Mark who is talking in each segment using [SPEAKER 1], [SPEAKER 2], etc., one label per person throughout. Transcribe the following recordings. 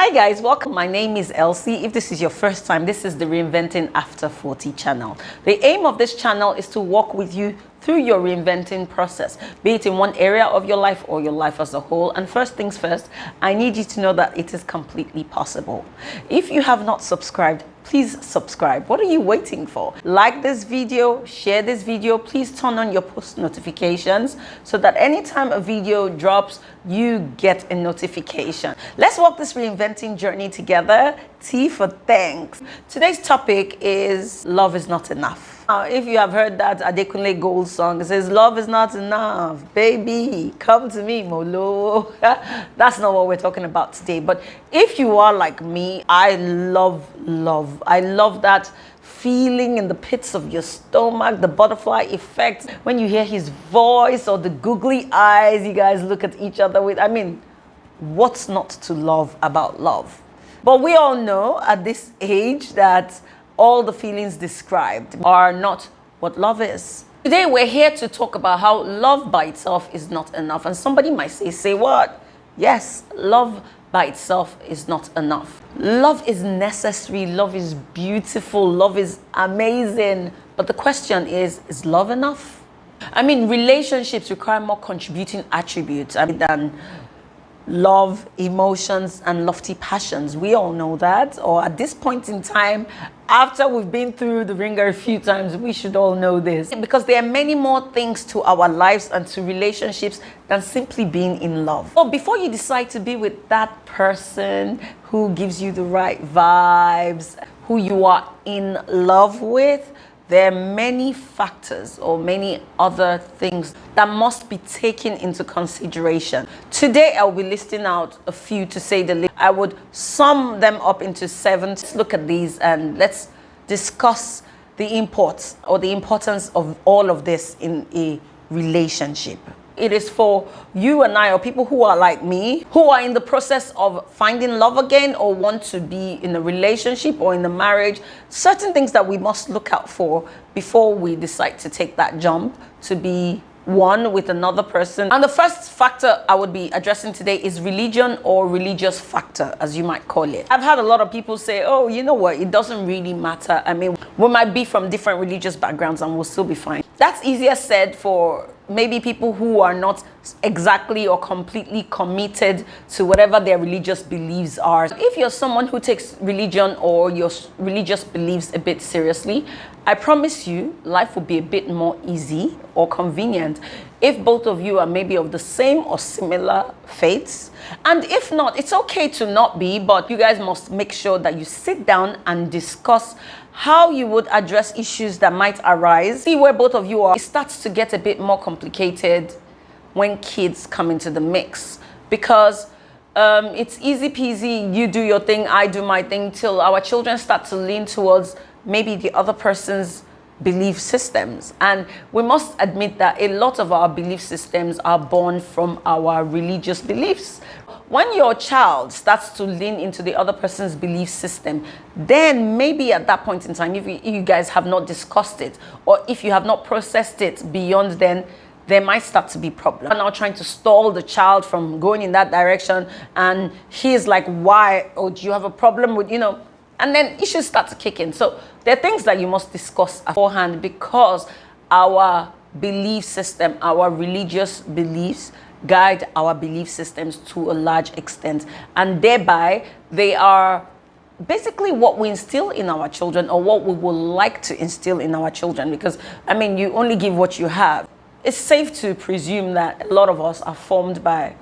[SPEAKER 1] Hi guys, welcome. My name is Elsie. If this is your first time, this is the Reinventing After 40 channel. The aim of this channel is to walk with you through your reinventing process, be it in one area of your life or your life as a whole. And first things first, I need you to know that it is completely possible. If you have not subscribed, please subscribe. What are you waiting for? Like this video, share this video, please turn on your post notifications so that anytime a video drops, you get a notification. Let's walk this reinventing journey together. T for thanks. Today's topic is love is not enough. Now, if you have heard that Adekunle Gold song, it says, love is not enough, baby, come to me, Molo. That's not what we're talking about today. But if you are like me, I love love. I love that feeling in the pits of your stomach, the butterfly effect, when you hear his voice or the googly eyes you guys look at each other with. I mean, what's not to love about love? But we all know at this age that all the feelings described are not what love is. Today we're here to talk about how love by itself is not enough. And somebody might say what? Yes, love by itself is not enough. Love is necessary, love is beautiful, love is amazing. But the question is love enough? I mean, relationships require more contributing attributes than love, emotions, and lofty passions. We all know that. Or at this point in time, after we've been through the ringer a few times, we should all know this. Because there are many more things to our lives and to relationships than simply being in love. So before you decide to be with that person who gives you the right vibes, who you are in love with, there are many factors or many other things that must be taken into consideration. Today, I'll be listing out a few, to say the least. I would sum them up into 7. Let's look at these and let's discuss the importance of all of this in a relationship. It is for you and I, or people who are like me, who are in the process of finding love again or want to be in a relationship or in a marriage. Certain things that we must look out for before we decide to take that jump to be one with another person. And the first factor I would be addressing today is religion, or religious factor, as you might call it. I've had a lot of people say, oh, you know what, it doesn't really matter. I mean, we might be from different religious backgrounds and we'll still be fine. That's easier said for maybe people who are not exactly or completely committed to whatever their religious beliefs are. If you're someone who takes religion or your religious beliefs a bit seriously, I promise you life will be a bit more easy or convenient if both of you are maybe of the same or similar faiths. And if not, it's okay to not be, but you guys must make sure that you sit down and discuss how you would address issues that might arise. See where both of you are. It starts to get a bit more complicated when kids come into the mix, because it's easy peasy, you do your thing, I do my thing, till our children start to lean towards maybe the other person's belief systems. And we must admit that a lot of our belief systems are born from our religious beliefs. When your child starts to lean into the other person's belief system, then maybe at that point in time, if you guys have not discussed it, or if you have not processed it beyond then, there might start to be problems. I'm now trying to stall the child from going in that direction, and he's like, why? Or do you have a problem with, and then issues start to kick in. So there are things that you must discuss beforehand, because our belief system, our religious beliefs, guide our belief systems to a large extent, and thereby they are basically what we instill in our children, or what we would like to instill in our children, because I mean, you only give what you have. It's safe to presume that a lot of us are formed by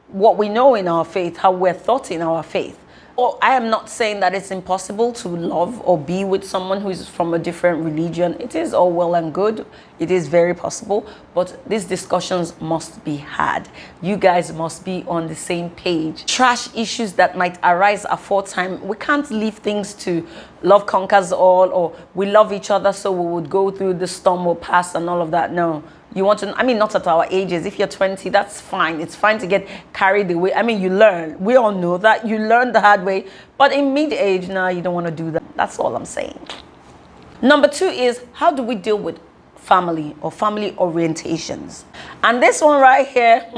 [SPEAKER 1] what we know in our faith, how we're taught in our faith. Or I am not saying that it's impossible to love or be with someone who is from a different religion. It is all well and good. It is very possible. But these discussions must be had. You guys must be on the same page. Trash issues that might arise aforetime. We can't leave things to love conquers all, or we love each other so we would go through the storm, will pass, and all of that. No. You want to, I mean, not at our ages. If you're 20, that's fine. It's fine to get carried away. I mean, you learn. We all know that. You learn the hard way. But in mid-age, now you don't want to do that. That's all I'm saying. Number 2 is, how do we deal with family or family orientations? And this one right here,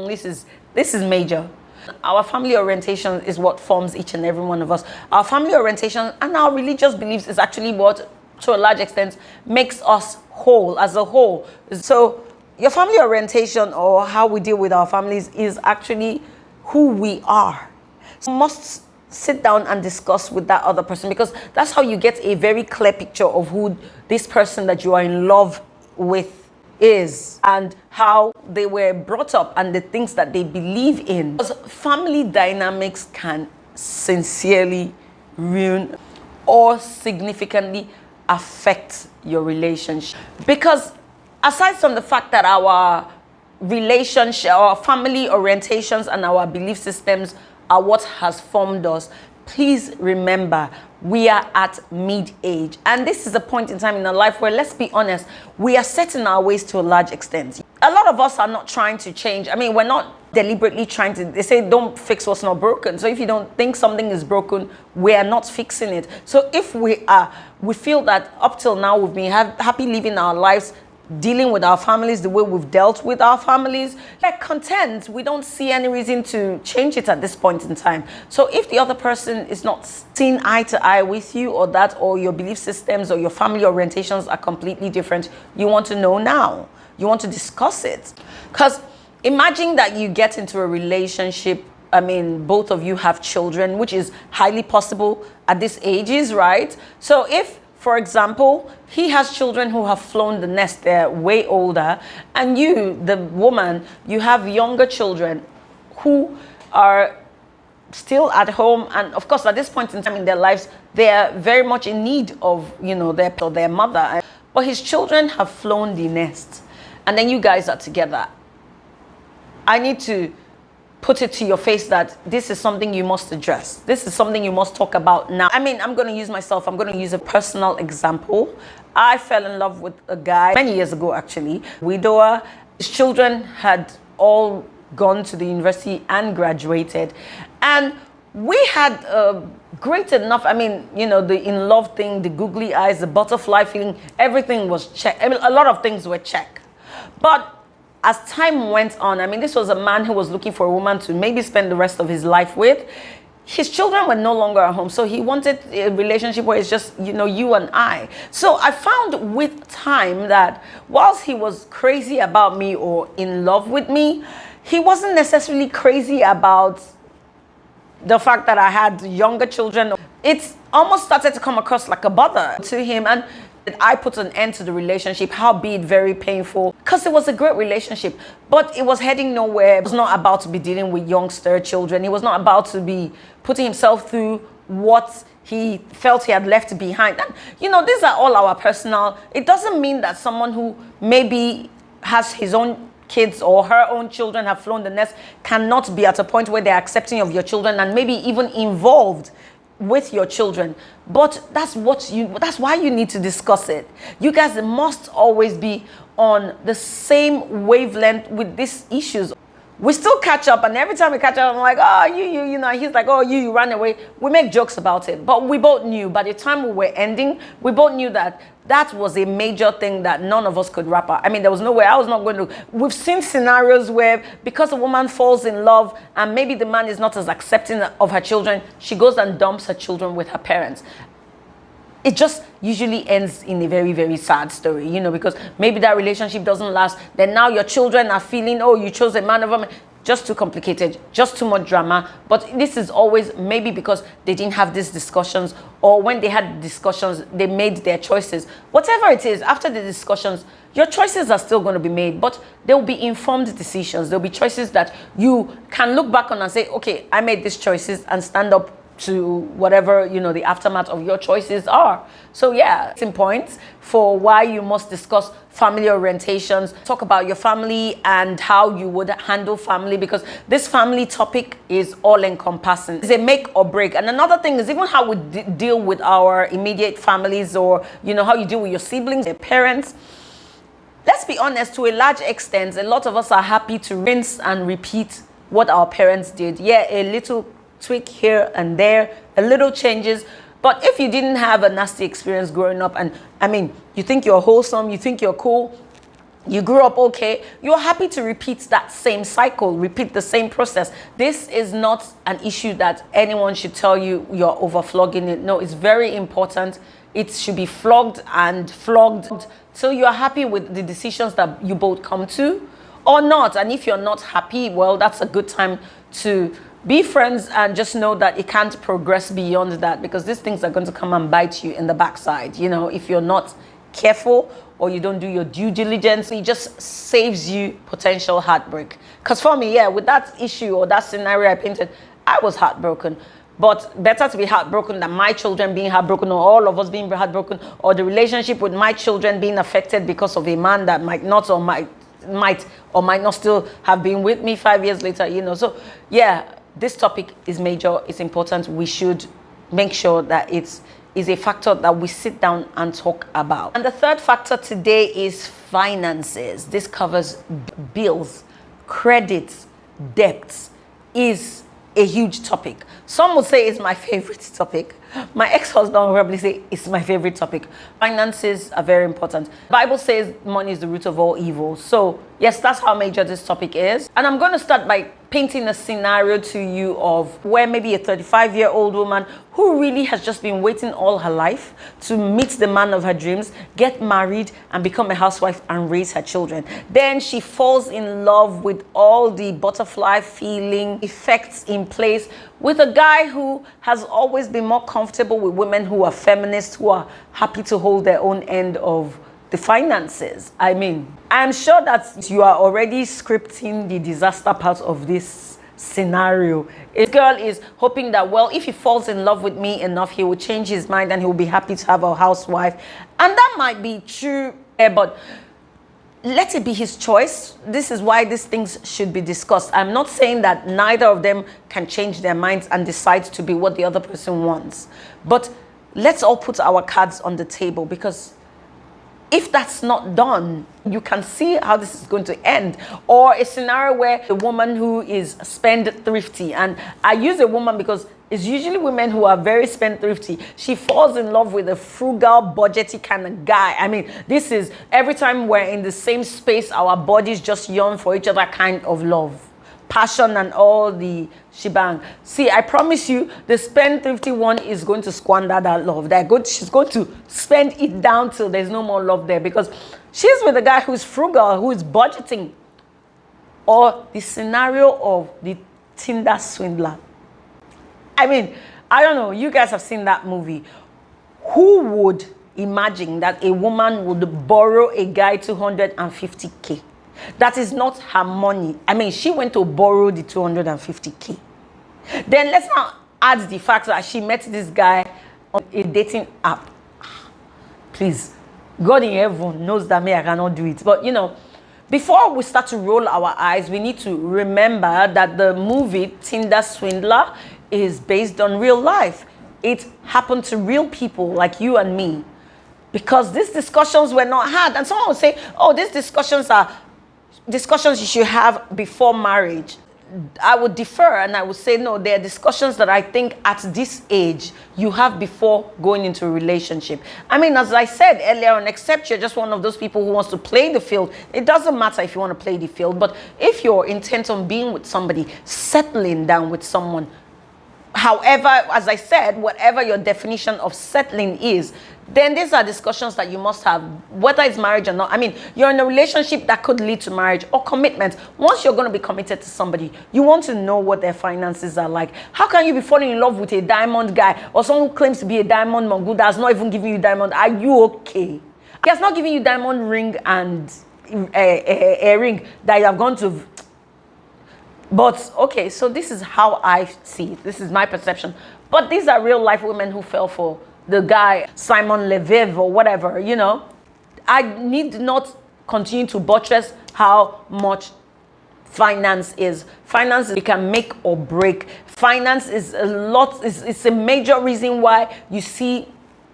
[SPEAKER 1] this is major. Our family orientation is what forms each and every one of us. Our family orientation and our religious beliefs is actually what, to a large extent, makes us whole as a whole. So your family orientation, or how we deal with our families, is actually who we are. So you must sit down and discuss with that other person, because that's how you get a very clear picture of who this person that you are in love with is, and how they were brought up, and the things that they believe in. Because family dynamics can sincerely ruin or significantly affect your relationship. Because aside from the fact that our relationship, our family orientations and our belief systems are what has formed us, please remember, we are at mid-age. And this is a point in time in our life where, let's be honest, we are set in our ways to a large extent. A lot of us are not trying to change. I mean, we're not deliberately trying to, they say don't fix what's not broken. So if you don't think something is broken, we are not fixing it. So if we feel that up till now we've been happy living our lives, dealing with our families the way we've dealt with our families, like content, we don't see any reason to change it at this point in time. So if the other person is not seeing eye to eye with you, or that, or your belief systems or your family orientations are completely different, you want to know now. You want to discuss it. Because imagine that you get into a relationship, I mean, both of you have children, which is highly possible at this ages, right? So if, for example, he has children who have flown the nest, they're way older, and you, the woman, you have younger children who are still at home, and of course at this point in time in their lives they are very much in need of, you know, their mother, but his children have flown the nest, and then you guys are together. I need to put it to your face that this is something you must address. This is something you must talk about now. I mean, I'm going to use myself. I'm going to use a personal example. I fell in love with a guy many years ago, actually. Widower. His children had all gone to the university and graduated. And we had great enough, I mean, you know, the in love thing, the googly eyes, the butterfly feeling, everything was checked. I mean, a lot of things were checked. But as time went on, I mean, this was a man who was looking for a woman to maybe spend the rest of his life with. His children were no longer at home, so he wanted a relationship where it's just, you know, you and I. So I found with time that whilst he was crazy about me or in love with me, he wasn't necessarily crazy about the fact that I had younger children. It almost started to come across like a bother to him, and I put an end to the relationship, howbeit very painful, because it was a great relationship, but it was heading nowhere. It was not about to be dealing with youngster children. He was not about to be putting himself through what he felt he had left behind. And, you know, these are all our personal. It doesn't mean that someone who maybe has his own kids or her own children have flown the nest cannot be at a point where they're accepting of your children and maybe even involved with your children. But that's why you need to discuss it. You guys must always be on the same wavelength with these issues. We still catch up, and every time we catch up, I'm like, oh, you know, he's like, oh, you ran away. We make jokes about it, but we both knew by the time we were ending, we both knew that that was a major thing that none of us could wrap up. I mean, there was no way I was not going to. We've seen scenarios where because a woman falls in love and maybe the man is not as accepting of her children, she goes and dumps her children with her parents. It just usually ends in a very, very sad story, you know, because maybe that relationship doesn't last. Then now your children are feeling, oh, you chose a man over me. Just too complicated, just too much drama. But this is always maybe because they didn't have these discussions, or when they had discussions, they made their choices. Whatever it is, after the discussions, your choices are still going to be made, but there will be informed decisions. There will be choices that you can look back on and say, okay, I made these choices, and stand up to whatever, you know, the aftermath of your choices are. So yeah, it's important for why you must discuss family orientations, talk about your family and how you would handle family, because this family topic is all encompassing. It's a make or break. And another thing is even how we deal with our immediate families, or, you know, how you deal with your siblings, your parents. Let's be honest, to a large extent, a lot of us are happy to rinse and repeat what our parents did. Yeah, a little tweak here and there, a little changes. But if you didn't have a nasty experience growing up, and I mean, you think you're wholesome, you think you're cool, You grew up okay, you're happy to repeat that same cycle, repeat the same process. This is not an issue that anyone should tell you you're overflogging it. No, it's very important. It should be flogged and flogged till you're happy with the decisions that you both come to, or not. And if you're not happy, well, that's a good time to be friends and just know that it can't progress beyond that, because these things are going to come and bite you in the backside. You know, if you're not careful or you don't do your due diligence, it just saves you potential heartbreak. Because for me, yeah, with that issue or that scenario I painted, I was heartbroken. But better to be heartbroken than my children being heartbroken, or all of us being heartbroken, or the relationship with my children being affected because of a man that might not or might not still have been with me 5 years later, you know. So yeah, this topic is major, it's important. We should make sure that it's is a factor that we sit down and talk about. And the third factor today is finances. This covers bills, credits, debts. Is a huge topic. Some will say it's my favorite topic. My ex-husband will probably say it's my favorite topic. Finances are very important. The Bible says money is the root of all evil. So yes, that's how major this topic is. And I'm going to start by painting a scenario to you of where maybe a 35-year-old woman who really has just been waiting all her life to meet the man of her dreams, get married and become a housewife and raise her children. Then she falls in love with all the butterfly feeling effects in place with a guy who has always been more comfortable with women who are feminists, who are happy to hold their own end of the finances. I mean, I'm sure that you are already scripting the disaster part of this scenario. A girl is hoping that, well, if he falls in love with me enough, he will change his mind and he will be happy to have a housewife. And that might be true, but let it be his choice. This is why these things should be discussed. I'm not saying that neither of them can change their minds and decide to be what the other person wants. But let's all put our cards on the table, because if that's not done, you can see how this is going to end. Or a scenario where a woman who is spendthrifty, and I use a woman because it's usually women who are very spendthrifty. She falls in love with a frugal, budgety kind of guy. I mean, this is every time we're in the same space, our bodies just yearn for each other kind of love. Passion and all the shebang. See, I promise you, the spendthrifty one is going to squander that love. She's going to spend it down till there's no more love there, because she's with a guy who's frugal, who is budgeting. Or the scenario of the Tinder swindler. I mean, I don't know, you guys have seen that movie. Who would imagine that a woman would borrow a guy 250K? That is not her money. I mean, she went to borrow the 250K. Then let's now add the fact that she met this guy on a dating app. Please, God in heaven knows that I cannot do it. But, you know, before we start to roll our eyes, we need to remember that the movie Tinder Swindler is based on real life. It happened to real people like you and me. Because these discussions were not had. And someone would say, oh, these discussions are discussions you should have before marriage. I would defer and I would say, no, there are discussions that I think at this age you have before going into a relationship. I mean, as I said earlier on, except you're just one of those people who wants to play the field, it doesn't matter if you want to play the field. But if you're intent on being with somebody, settling down with someone, however, as I said, whatever your definition of settling is, then these are discussions that you must have, whether it's marriage or not. I mean, you're in a relationship that could lead to marriage or commitment. Once you're going to be committed to somebody, you want to know what their finances are like. How can you be falling in love with a diamond guy or someone who claims to be a diamond mongo that's not even giving you diamond? Are you okay? He has not given you diamond ring and a ring that you have gone to. But, okay, so this is how I see it. This is my perception. But these are real life women who fell for the guy, Simon Leviv or whatever, you know. I need not continue to buttress how much finance is. Finance can make or break. Finance is it's a major reason why you see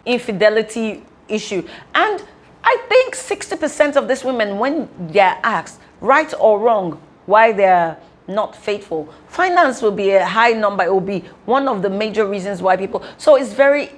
[SPEAKER 1] infidelity issue. And I think 60% of these women, when they're asked, right or wrong, why they're not faithful, finance will be a high number. It will be one of the major reasons why people. So it's very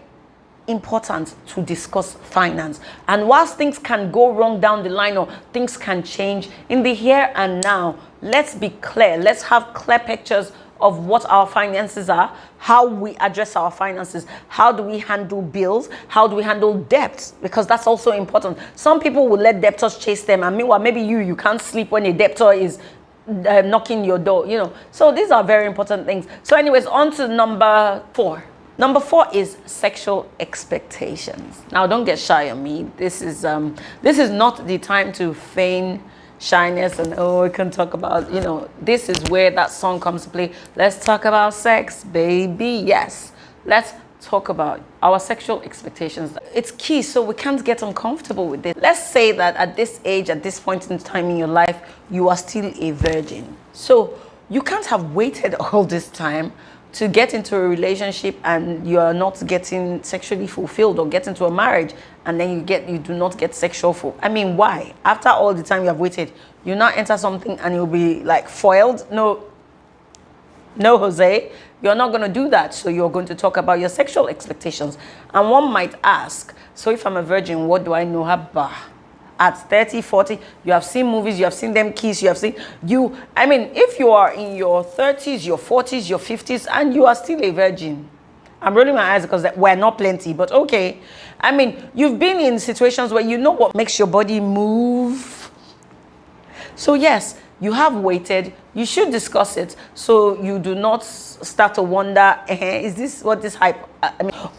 [SPEAKER 1] important to discuss finance. And whilst things can go wrong down the line or things can change, in the here and now, let's be clear. Let's have clear pictures of what our finances are, how we address our finances, how do we handle bills, how do we handle debts, because that's also important. Some people will let debtors chase them, and meanwhile, maybe you can't sleep when a debtor is knocking your door, So these are very important things. So anyways, on to number 4. Number 4 is sexual expectations. Now, don't get shy on me. This is not the time to feign shyness and we can talk about, this is where that song comes to play. Let's talk about sex, baby. Yes, let's talk about our sexual expectations. It's key, so we can't get uncomfortable with it. Let's say that at this age, at this point in time in your life, you are still a virgin. So you can't have waited all this time to get into a relationship and you are not getting sexually fulfilled, or get into a marriage and then you do not get sexual fulfilled. I mean, why? After all the time you have waited, you now enter something and you'll be like foiled? No, Jose, you're not going to do that. So you're going to talk about your sexual expectations. And one might ask, so if I'm a virgin, what do I know about? At 30, 40, you have seen movies, you have seen them kiss, if you are in your 30s, your 40s, your 50s, and you are still a virgin. I'm rolling my eyes because we're not plenty, but okay. You've been in situations where you know what makes your body move. So yes, you have waited. You should discuss it so you do not start to wonder, is this what this hype?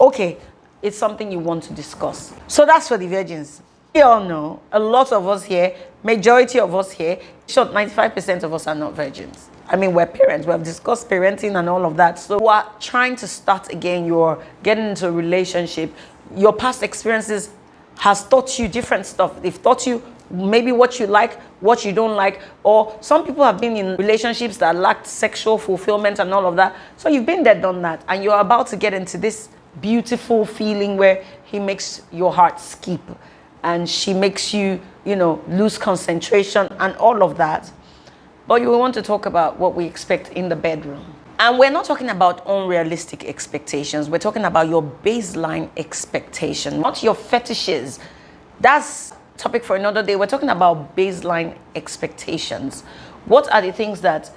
[SPEAKER 1] Okay, it's something you want to discuss. So that's for the virgins. We all know, a lot of us here, majority of us here, 95% of us are not virgins. We're parents. We have discussed parenting and all of that. So we're trying to start again. You're getting into a relationship. Your past experiences has taught you different stuff. They've taught you maybe what you like, what you don't like, or some people have been in relationships that lacked sexual fulfillment and all of that. So you've been there, done that, and you're about to get into this beautiful feeling where he makes your heart skip and she makes you, lose concentration and all of that. But you want to talk about what we expect in the bedroom. And we're not talking about unrealistic expectations. We're talking about your baseline expectation, not your fetishes. That's topic for another day. We're talking about baseline expectations. What are the things that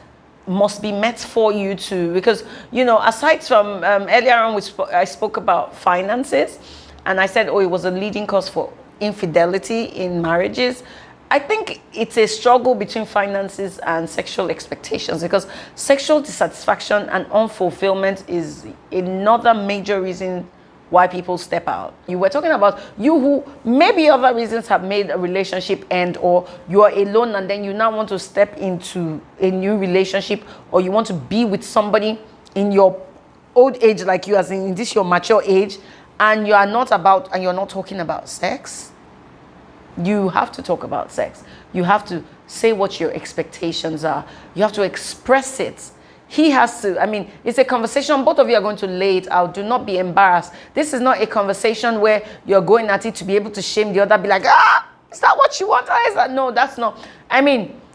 [SPEAKER 1] must be met for you to, because, aside from earlier on, I spoke about finances, and I said, it was a leading cause for infidelity in marriages. I think it's a struggle between finances and sexual expectations, because sexual dissatisfaction and unfulfillment is another major reason why people step out. You were talking about you who maybe other reasons have made a relationship end, or you are alone and then you now want to step into a new relationship, or you want to be with somebody in your old age, like you, as in this your mature age, and you're not talking about sex. You have to talk about sex. You have to say what your expectations are. You have to express it. He has to, it's a conversation. Both of you are going to lay it out. Do not be embarrassed. This is not a conversation where you're going at it to be able to shame the other, be like, is that what you want? Or is that? No, that's not.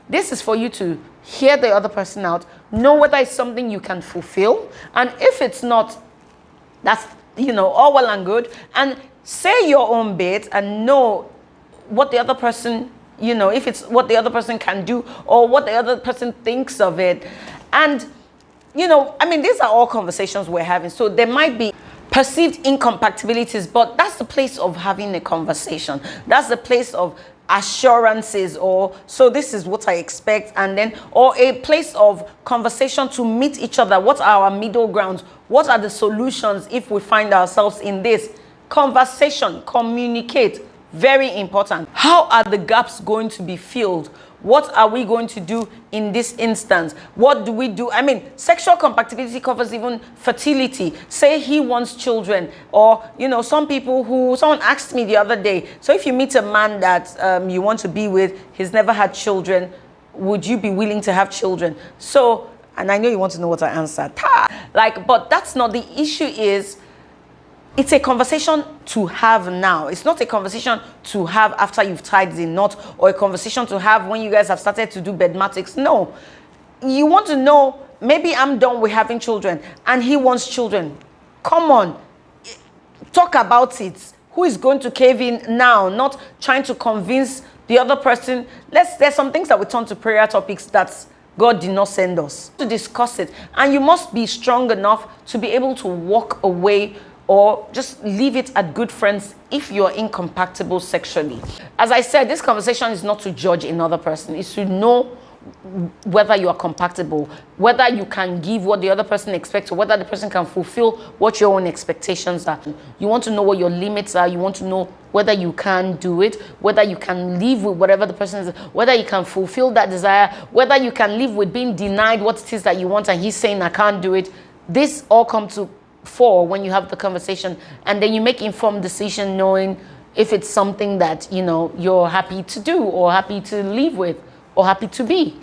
[SPEAKER 1] This is for you to hear the other person out, know whether it's something you can fulfill. And if it's not, that's, all well and good. And say your own bit and know what the other person, if it's what the other person can do or what the other person thinks of it. And, these are all conversations we're having. So there might be perceived incompatibilities, but that's the place of having a conversation. That's the place of assurances, or so this is what I expect, and then, or a place of conversation to meet each other. What are our middle grounds? What are the solutions if we find ourselves in this conversation? Communicate. Very important. How are the gaps going to be filled? What are we going to do in this instance? What do we do? Sexual compatibility covers even fertility. Say he wants children, or, someone asked me the other day, so if you meet a man that you want to be with, he's never had children, would you be willing to have children? So, and I know you want to know what I answered. But that's not the issue. It's a conversation to have now. It's not a conversation to have after you've tied the knot, or a conversation to have when you guys have started to do bedmatics. No. You want to know, maybe I'm done with having children and he wants children. Come on. talk about it. Who is going to cave in now? Not trying to convince the other person. There's some things that we turn to prayer topics that God did not send us to discuss it. And you must be strong enough to be able to walk away or just leave it at good friends if you're incompatible sexually. As I said, this conversation is not to judge another person. It's to know whether you are compatible, whether you can give what the other person expects, or whether the person can fulfill what your own expectations are. You want to know what your limits are. You want to know whether you can do it, whether you can live with whatever the person is, whether you can fulfill that desire, whether you can live with being denied what it is that you want and he's saying, I can't do it. This all comes to fore when you have the conversation, and then you make informed decision knowing if it's something that, you know, you're happy to do or happy to live with or happy to be.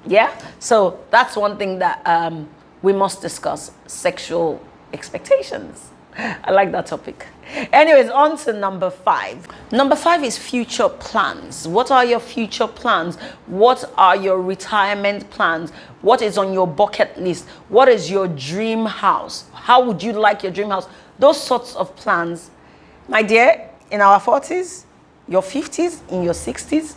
[SPEAKER 1] Yeah, so that's one thing that we must discuss: sexual expectations. I like that topic. Anyways, on to number 5. Number 5 is future plans. What are your future plans? What are your retirement plans? What is on your bucket list? What is your dream house? How would you like your dream house? Those sorts of plans, my dear, in our 40s, your 50s, in your 60s,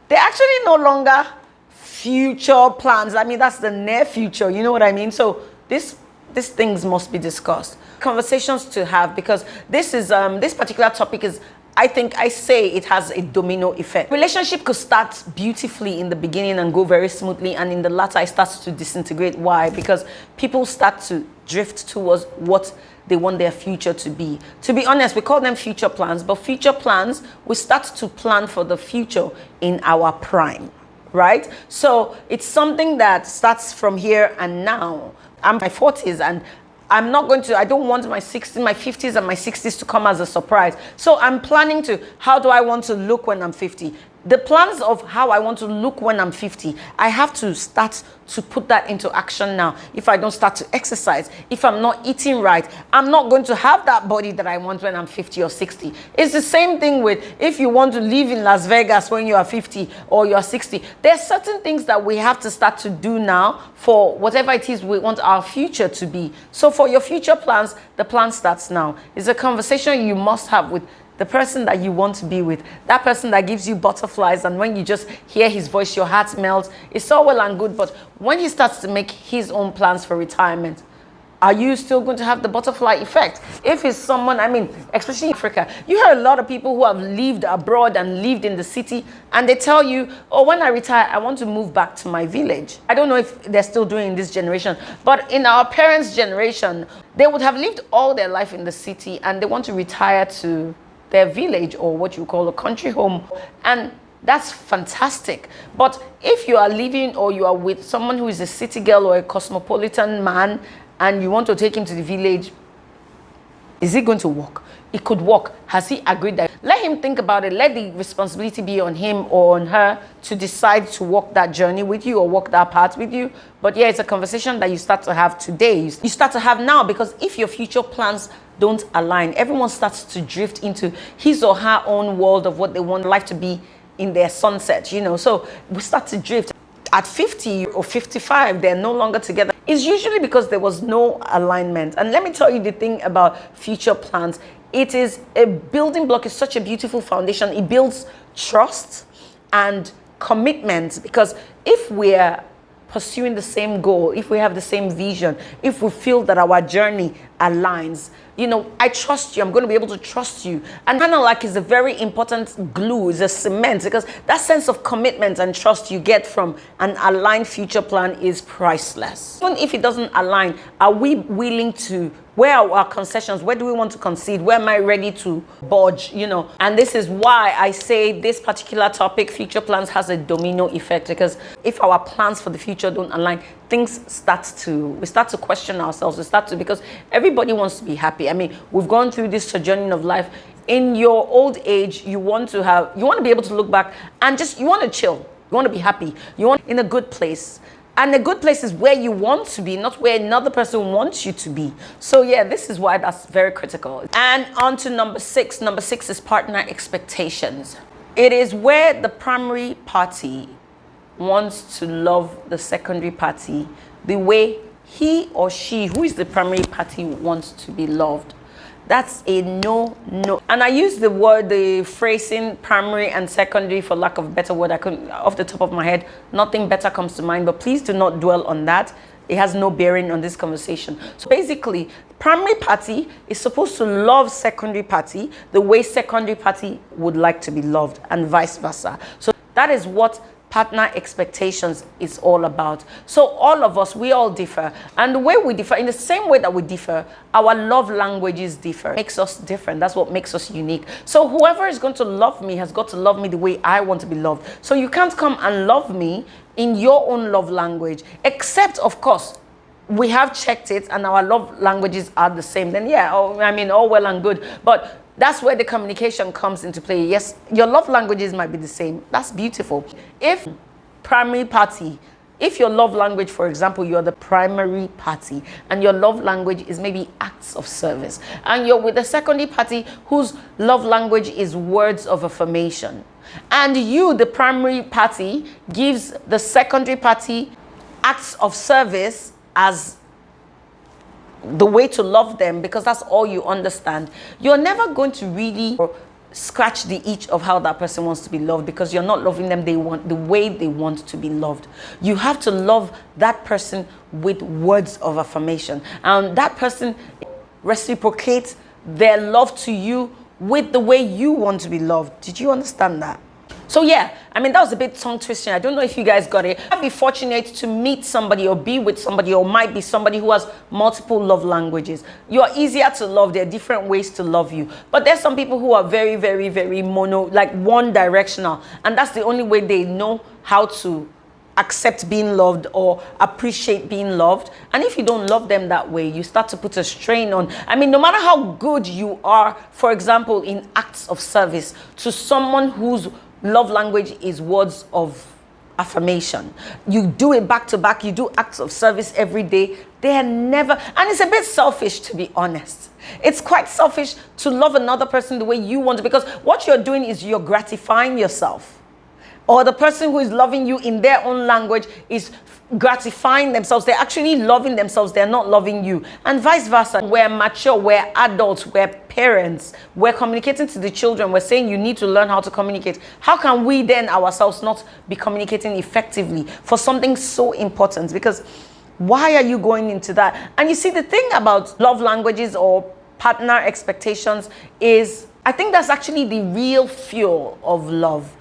[SPEAKER 1] they're actually no longer future plans. I mean, that's the near future. You know what I mean? So these things must be discussed, conversations to have, because this is this particular topic is, I think I say it has a domino effect. Relationship could start beautifully in the beginning and go very smoothly, and in the latter it starts to disintegrate. Why? Because people start to drift towards what they want their future to be. To be honest, we call them future plans, but future plans, we start to plan for the future in our prime, right? So it's something that starts from here and now. I'm in my 40s and I don't want my 50s and my 60s to come as a surprise. So I'm planning to, how do I want to look when I'm 50? The plans of how I want to look when I'm 50, I have to start to put that into action now. If I don't start to exercise, if I'm not eating right, I'm not going to have that body that I want when I'm 50 or 60. It's the same thing with if you want to live in Las Vegas when you are 50 or you are 60. There's certain things that we have to start to do now for whatever it is we want our future to be. So for your future plans, the plan starts now. It's a conversation you must have with the person that you want to be with, that person that gives you butterflies, and when you just hear his voice, your heart melts. It's all well and good, but when he starts to make his own plans for retirement, are you still going to have the butterfly effect? If it's someone, I mean, especially in Africa, you hear a lot of people who have lived abroad and lived in the city, and they tell you, oh, when I retire, I want to move back to my village. I don't know if they're still doing in this generation, but in our parents' generation, they would have lived all their life in the city, and they want to retire to their village, or what you call a country home, and that's fantastic. But if you are living or you are with someone who is a city girl or a cosmopolitan man and you want to take him to the village, is it going to work? It could work. Has he agreed that? Let him think about it. Let the responsibility be on him or on her to decide to walk that journey with you or walk that path with you. But yeah, it's a conversation that you start to have today. You start to have now, because if your future plans don't align, everyone starts to drift into his or her own world of what they want life to be in their sunset, you know. So we start to drift. At 50 or 55, they're no longer together. It's usually because there was no alignment. And let me tell you the thing about future plans. It is a building block. It's such a beautiful foundation. It builds trust and commitment, because if we're pursuing the same goal, if we have the same vision, if we feel that our journey aligns, you know, I trust you, I'm going to be able to trust you. And kind of like is a very important glue, is a cement, because that sense of commitment and trust you get from an aligned future plan is priceless. Even if it doesn't align, are we willing to, where are our concessions? Where do we want to concede? Where am I ready to budge, you know? And this is why I say this particular topic, future plans, has a domino effect, because if our plans for the future don't align, we start to question ourselves. Because everybody wants to be happy. I mean, we've gone through this sojourning of life. In your old age, you want to be able to look back and you want to chill. You want to be happy. You want in a good place. And a good place is where you want to be, not where another person wants you to be. So yeah, this is why that's very critical. And on to number 6. Number 6 is partner expectations. It is where the primary party wants to love the secondary party the way he or she, who is the primary party, wants to be loved. That's a no. And I use the phrasing primary and secondary for lack of a better word. I couldn't, off the top of my head, nothing better comes to mind, but please do not dwell on that. It has no bearing on this conversation. So basically, primary party is supposed to love secondary party the way secondary party would like to be loved, and vice versa. So that is what partner expectations is all about. So all of us, we all differ. And the way we differ, in the same way that we differ, our love languages differ. It makes us different. That's what makes us unique. So whoever is going to love me has got to love me the way I want to be loved. So you can't come and love me in your own love language, except, of course, we have checked it and our love languages are the same. Then yeah, all well and good. But that's where the communication comes into play. Yes, your love languages might be the same. That's beautiful. If primary party, if your love language, for example, you're the primary party and your love language is maybe acts of service, and you're with the secondary party whose love language is words of affirmation, and you, the primary party, gives the secondary party acts of service as the way to love them because that's all you understand, you're never going to really scratch the itch of how that person wants to be loved, because you're not loving them the way they want to be loved. You have to love that person with words of affirmation, and that person reciprocates their love to you with the way you want to be loved. Did you understand that? So yeah, that was a bit tongue twisting. I don't know if you guys got it. I'd be fortunate to meet somebody or be with somebody or might be somebody who has multiple love languages. You're easier to love. There are different ways to love you. But there's some people who are very, very, very mono, like one directional. And that's the only way they know how to accept being loved or appreciate being loved. And if you don't love them that way, you start to put a strain on. No matter how good you are, for example, in acts of service to someone whose love language is words of affirmation, you do it back to back, you do acts of service every day, they are never, and it's a bit selfish, to be honest. It's quite selfish to love another person the way you want to, because what you're doing is you're gratifying yourself. Or the person who is loving you in their own language is gratifying themselves. They're actually loving themselves. They're not loving you. And vice versa. We're mature. We're adults. We're parents. We're communicating to the children. We're saying you need to learn how to communicate. How can we then ourselves not be communicating effectively for something so important? Because why are you going into that? And you see, the thing about love languages or partner expectations is, I think that's actually the real fuel of love.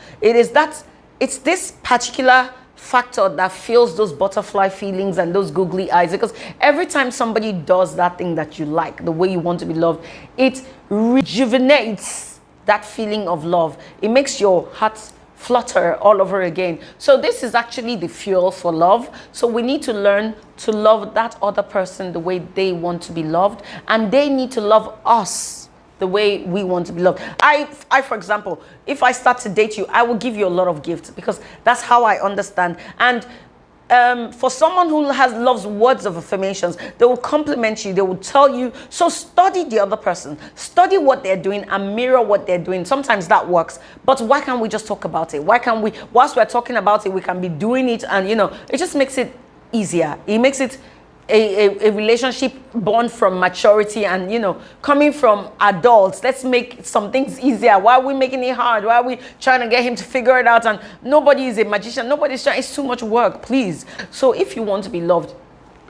[SPEAKER 1] It's this particular factor that feels those butterfly feelings and those googly eyes, because every time somebody does that thing that you like, the way you want to be loved, it rejuvenates that feeling of love. It makes your heart flutter all over again. So this is actually the fuel for love. So we need to learn to love that other person the way they want to be loved, and they need to love us the way we want to be loved. I, for example, if I start to date you, I will give you a lot of gifts because that's how I understand. And for someone who loves words of affirmations, they will compliment you. They will tell you. So study the other person, study what they're doing, and mirror what they're doing. Sometimes that works, but why can't we just talk about it? Why can't we, whilst we're talking about it, we can be doing it, and it just makes it easier. It makes it a relationship born from maturity and coming from adults. Let's make some things easier. Why are we making it hard? Why are we trying to get him to figure it out? And nobody is a magician. Nobody's trying. It's too much work, please. So if you want to be loved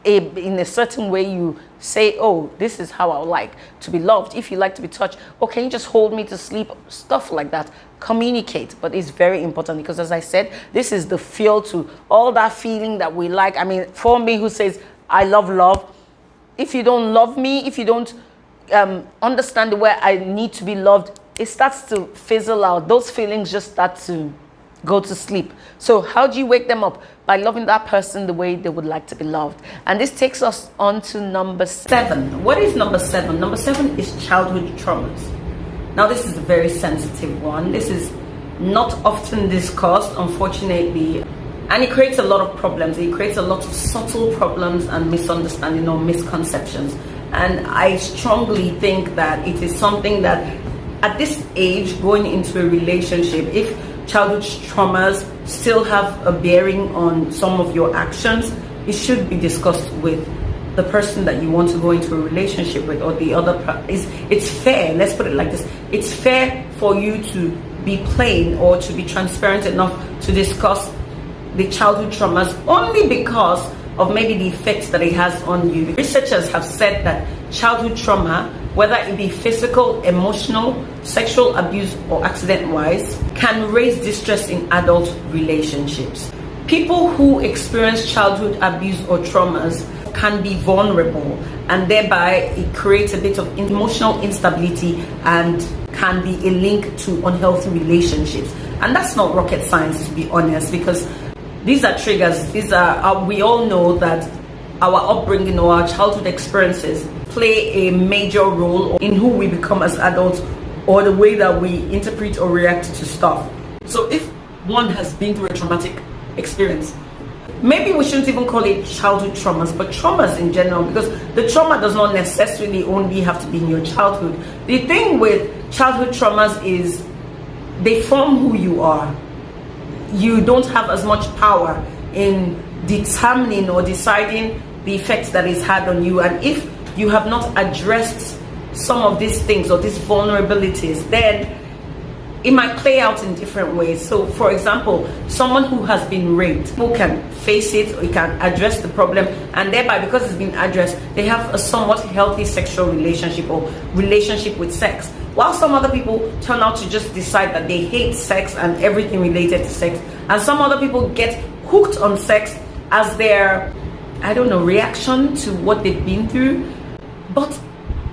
[SPEAKER 1] in a certain way, you say, oh, this is how I would like to be loved. If you like to be touched, oh, can you just hold me to sleep? Stuff like that. Communicate. But it's very important because, as I said, this is the fuel to all that feeling that we like. For me, who says I love love, if you don't love me, if you don't understand the way I need to be loved, it starts to fizzle out. Those feelings just start to go to sleep. So how do you wake them up? By loving that person the way they would like to be loved. And this takes us on to number 7. What is number 7? Number 7 is childhood traumas. Now, this is a very sensitive one. This is not often discussed, unfortunately. And it creates a lot of problems. It creates a lot of subtle problems and misunderstanding or misconceptions. And I strongly think that it is something that at this age, going into a relationship, if childhood traumas still have a bearing on some of your actions, it should be discussed with the person that you want to go into a relationship with, or the other it's fair, let's put it like this, it's fair for you to be plain or to be transparent enough to discuss the childhood traumas, only because of maybe the effects that it has on you. Researchers have said that childhood trauma, whether it be physical, emotional, sexual abuse, or accident-wise, can raise distress in adult relationships. People who experience childhood abuse or traumas can be vulnerable, and thereby it creates a bit of emotional instability and can be a link to unhealthy relationships. And that's not rocket science, to be honest, because these are triggers. We all know that our upbringing or our childhood experiences play a major role in who we become as adults, or the way that we interpret or react to stuff. So if one has been through a traumatic experience, maybe we shouldn't even call it childhood traumas, but traumas in general, because the trauma does not necessarily only have to be in your childhood. The thing with childhood traumas is they form who you are. You don't have as much power in determining or deciding the effects that it's had on you. And if you have not addressed some of these things or these vulnerabilities, then it might play out in different ways. So for example, someone who has been raped, who can face it or can address the problem, and thereby, because it's been addressed, they have a somewhat healthy sexual relationship or relationship with sex. While some other people turn out to just decide that they hate sex and everything related to sex, and some other people get hooked on sex as their, I don't know, reaction to what they've been through. But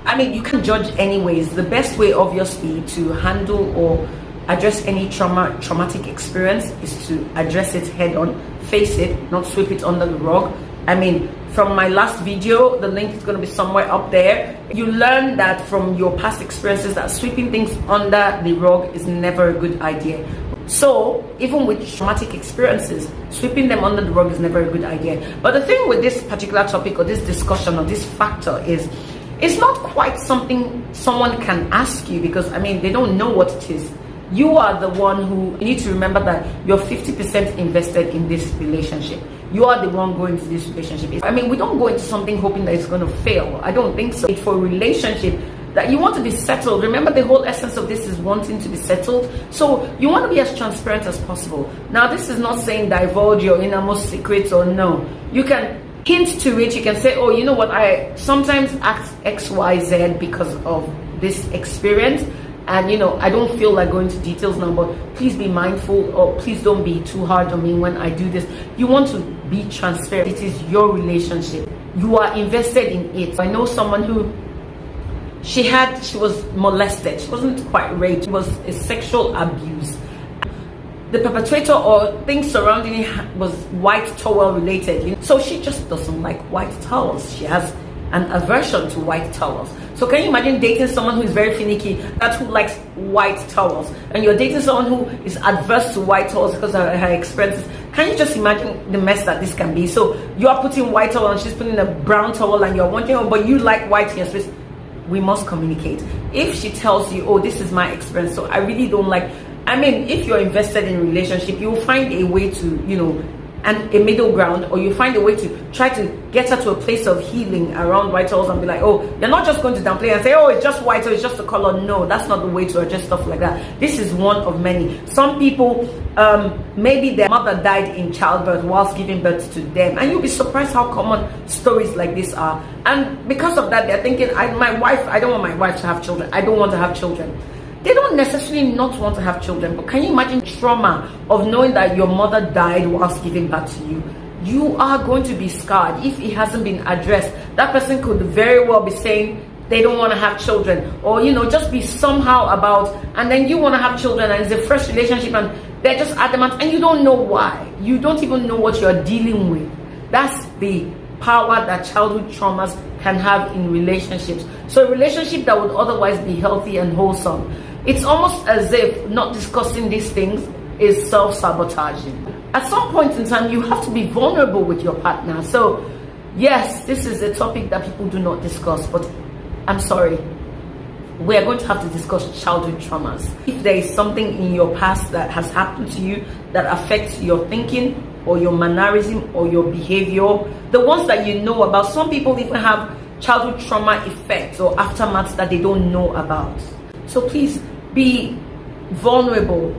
[SPEAKER 1] I mean, you can judge anyways. The best way, obviously, to handle or address any traumatic experience is to address it head on, face it, not sweep it under the rug. I mean, from my last video, the link is going to be somewhere up there. You learn that from your past experiences that sweeping things under the rug is never a good idea. So even with traumatic experiences, sweeping them under the rug is never a good idea. But the thing with this particular topic or this discussion or this factor is, it's not quite something someone can ask you, because I mean, they don't know what it is. You are the one who, you need to remember that you're 50% invested in this relationship. You are the one going to this relationship. I mean, we don't go into something hoping that it's going to fail. I don't think so. For a relationship that you want to be settled, remember the whole essence of this is wanting to be settled. So you want to be as transparent as possible. Now, this is not saying divulge your innermost secrets or no. You can hint to it. You can say, oh, you know what, I sometimes act XYZ because of this experience, and you know, I don't feel like going into details now, but please be mindful, or please don't be too hard on me when I do this. You want to be transparent. It is your relationship. You are invested in it. I know someone who she was molested. She wasn't quite raped. It was a sexual abuse. The perpetrator or things surrounding it was white towel related. So she just doesn't like white towels. She has an aversion to white towels. So can you imagine dating someone who is very finicky, that's who likes white towels, and you're dating someone who is adverse to white towels because of her experiences? Can you just imagine the mess that this can be? So you are putting white towel and she's putting a brown towel, and you're wondering, oh, but you like white in your space. We must communicate. If she tells you, oh, this is my experience, so I really don't like, I mean, if you're invested in a relationship, you'll find a way to, you know, and a middle ground, or you find a way to try to get her to a place of healing around white towels and be like, oh, you're not just going to downplay and say, oh, it's just white or it's just a color. No, that's not the way to address stuff like that. This is one of many. Some people, maybe their mother died in childbirth whilst giving birth to them, and you'll be surprised how common stories like this are. And because of that, they're thinking, I don't want my wife to have children. I don't want to have children. They don't necessarily not want to have children, but can you imagine trauma of knowing that your mother died whilst giving birth to you? You are going to be scarred if it hasn't been addressed. That person could very well be saying they don't want to have children, or you know, just be somehow about, and then you want to have children and it's a fresh relationship and they're just adamant and you don't know why. You don't even know what you're dealing with. That's the power that childhood traumas can have in relationships. So a relationship that would otherwise be healthy and wholesome, it's almost as if not discussing these things is self-sabotaging. At some point in time, you have to be vulnerable with your partner. So yes, this is a topic that people do not discuss, but I'm sorry, we are going to have to discuss childhood traumas. If there is something in your past that has happened to you that affects your thinking or your mannerism or your behavior, the ones that you know about. Some people even have childhood trauma effects or aftermaths that they don't know about. So please be vulnerable,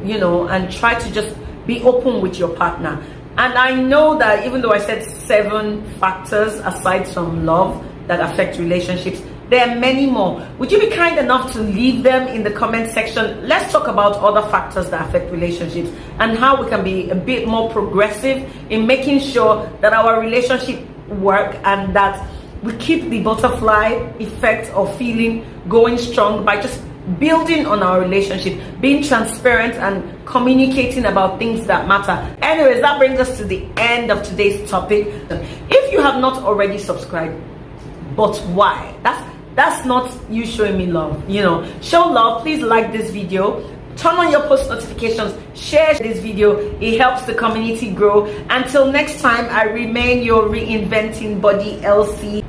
[SPEAKER 1] and try to just be open with your partner. And I know that even though I said 7 factors aside from love that affect relationships, there are many more. Would you be kind enough to leave them in the comment section? Let's talk about other factors that affect relationships and how we can be a bit more progressive in making sure that our relationship work and that we keep the butterfly effect of feeling going strong by just building on our relationship, being transparent and communicating about things that matter. Anyways, that brings us to the end of today's topic. If you have not already subscribed, but why? That's not you showing me love. Show love. Please like this video, turn on your post notifications, share this video. It helps the community grow. Until next time, I remain your reinventing body, Elsie.